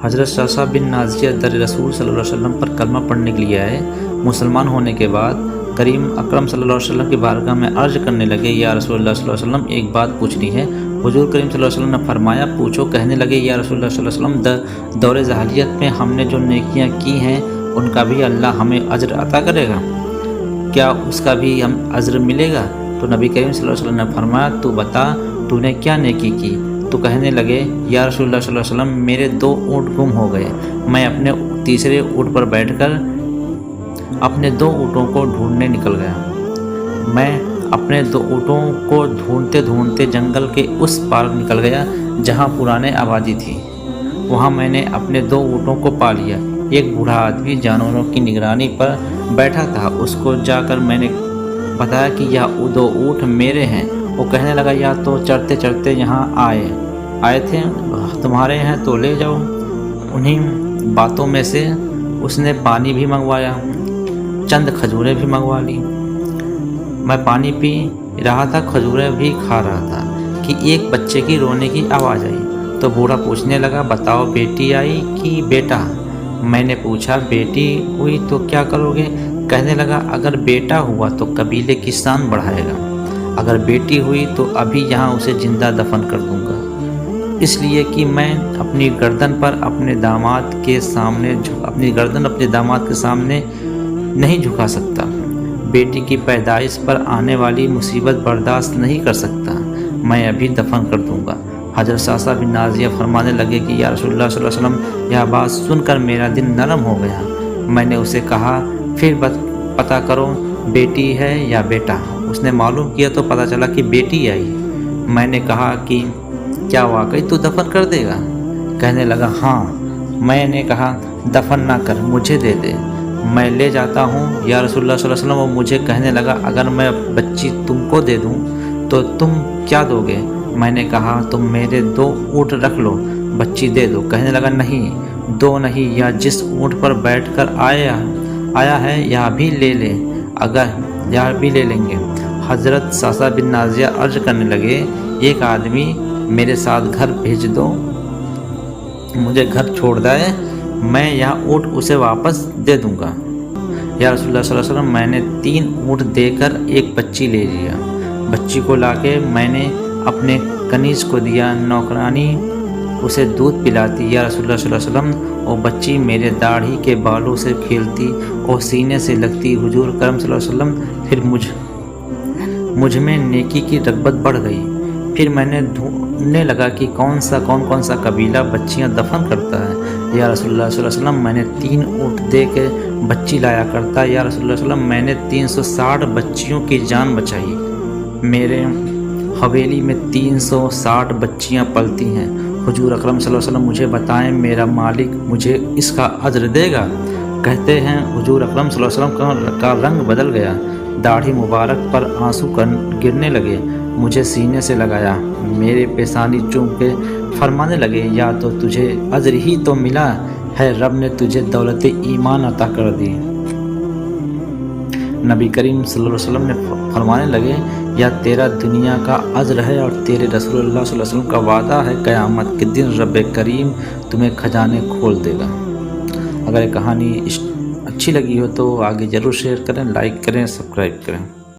حضرت شاشا بن نازیہ در رسول صلی اللہ علیہ وسلم پر کلمہ پڑھنے کے لیے آئے۔ مسلمان ہونے کے بعد کریم اکرم صلی اللہ علیہ وسلم کی بارگاہ میں عرض کرنے لگے، یا رسول اللہ صلی اللہ علیہ وسلم ایک بات پوچھنی ہے۔ حضور کریم صلی اللہ علیہ وسلم نے فرمایا، پوچھو۔ کہنے لگے، یا رسول اللہ صلی اللہ علیہ وسلم دور جاہلیت میں ہم نے جو نیکیاں کی ہیں ان کا بھی اللہ ہمیں اجر عطا کرے گا؟ کیا اس کا بھی ہم اجر ملے گا؟ تو نبی کریم صلی اللہ علیہ وسلم نے فرمایا، تو بتا تو نے کیا نیکی کی؟ تو کہنے لگے، یا رسول اللہ صلی اللہ علیہ وسلم میرے 2 اونٹ گم ہو گئے، میں اپنے تیسرے اونٹ پر بیٹھ کر اپنے 2 اونٹوں کو ڈھونڈنے نکل گیا۔ میں اپنے 2 اونٹوں کو ڈھونڈتے ڈھونڈتے جنگل کے اس پار نکل گیا جہاں پرانے آبادی تھی۔ وہاں میں نے اپنے 2 اونٹوں کو پا لیا۔ ایک بوڑھا آدمی جانوروں کی نگرانی پر بیٹھا تھا، اس کو جا کر میں نے بتایا کہ یہ 2 اونٹ میرے ہیں۔ وہ کہنے لگا، یا تو چرتے چرتے یہاں آئے تھے، تمہارے ہیں تو لے جاؤ۔ انہیں باتوں میں سے اس نے پانی بھی منگوایا، چند کھجوریں بھی منگوا لی۔ میں پانی پی رہا تھا، کھجوریں بھی کھا رہا تھا کہ ایک بچے کی رونے کی آواز آئی۔ تو بوڑھا پوچھنے لگا، بتاؤ بیٹی آئی کہ بیٹا؟ میں نے پوچھا، بیٹی ہوئی تو کیا کرو گے؟ کہنے لگا، اگر بیٹا ہوا تو قبیلے کی شان بڑھائے گا، اگر بیٹی ہوئی تو ابھی یہاں اسے زندہ دفن کر دوں گا، اس لیے کہ میں اپنی گردن اپنے داماد کے سامنے نہیں جھکا سکتا، بیٹی کی پیدائش پر آنے والی مصیبت برداشت نہیں کر سکتا، میں ابھی دفن کر دوں گا۔ حضرت شاشا بن نازیہ فرمانے لگے کہ یا رسول اللہ صلی اللہ علیہ وسلم، یہ بات سن کر میرا دل نرم ہو گیا۔ میں نے اسے کہا، پھر پتہ کرو بیٹی ہے یا بیٹا؟ اس نے معلوم کیا تو پتہ چلا کہ بیٹی آئی۔ میں نے کہا کہ کیا واقعی تو دفن کر دے گا؟ کہنے لگا، ہاں۔ میں نے کہا، دفن نہ کر، مجھے دے دے، میں لے جاتا ہوں۔ یا رسول اللہ صلی اللہ علیہ وسلم، وہ مجھے کہنے لگا، اگر میں بچی تم کو دے دوں تو تم کیا دو گے؟ میں نے کہا، تم میرے 2 اونٹ رکھ لو، بچی دے دو۔ کہنے لگا، نہیں، 2 نہیں، یا جس اونٹ پر بیٹھ کر آیا ہے یا بھی لے لے، اگر یا بھی لے لیں گے۔ حضرت شاشا بن نازیہ عرض کرنے لگے، ایک آدمی میرے ساتھ گھر بھیج دو، مجھے گھر چھوڑ دے، میں یہاں اونٹ اسے واپس دے دوں گا۔ یا رسول اللہ صلی اللہ علیہ وسلم، میں نے 3 اونٹ دے کر ایک بچی لے لیا۔ بچی کو لا کے میں نے اپنے کنیز کو دیا، نوکرانی اسے دودھ پلاتی۔ یا رسول اللہ صلی اللہ علیہ وسلم، وہ بچی میرے داڑھی کے بالوں سے کھیلتی اور سینے سے لگتی۔ حضور کرم صلی اللہ علیہ وسلم، پھر مجھ میں نیکی کی رغبت بڑھ گئی۔ پھر میں نے ڈھونڈنے لگا کہ کون سا قبیلہ بچیاں دفن کرتا ہے۔ یا رسول اللہ صلی اللہ علیہ وسلم، میں نے 3 اونٹ دے کے بچی لایا کرتا۔ یا رسول اللہ صلی اللہ علیہ وسلم، میں نے 360 بچیوں کی جان بچائی۔ میرے حویلی میں 360 بچیاں پلتی ہیں۔ حضور اکرم صلی اللہ علیہ وسلم، مجھے بتائیں میرا مالک مجھے اس کا اجر دے گا؟ کہتے ہیں حضور اکرم صلی اللہ علیہ وسلم کا رنگ بدل گیا، داڑھی مبارک پر آنسو گرنے لگے، مجھے سینے سے لگایا، میرے پیشانی چوم کے فرمانے لگے، یا تو تجھے اجر ہی تو ملا ہے، رب نے تجھے دولت ایمان عطا کر دی۔ نبی کریم صلی اللہ علیہ وسلم نے فرمانے لگے، یا تیرا دنیا کا اجر ہے اور تیرے رسول اللہ صلی اللہ علیہ وسلم کا وعدہ ہے، قیامت کے دن رب کریم تمہیں خزانے کھول دے گا۔ اگر یہ کہانی اچھی لگی ہو تو آگے ضرور شیئر کریں، لائک کریں، سبسکرائب کریں۔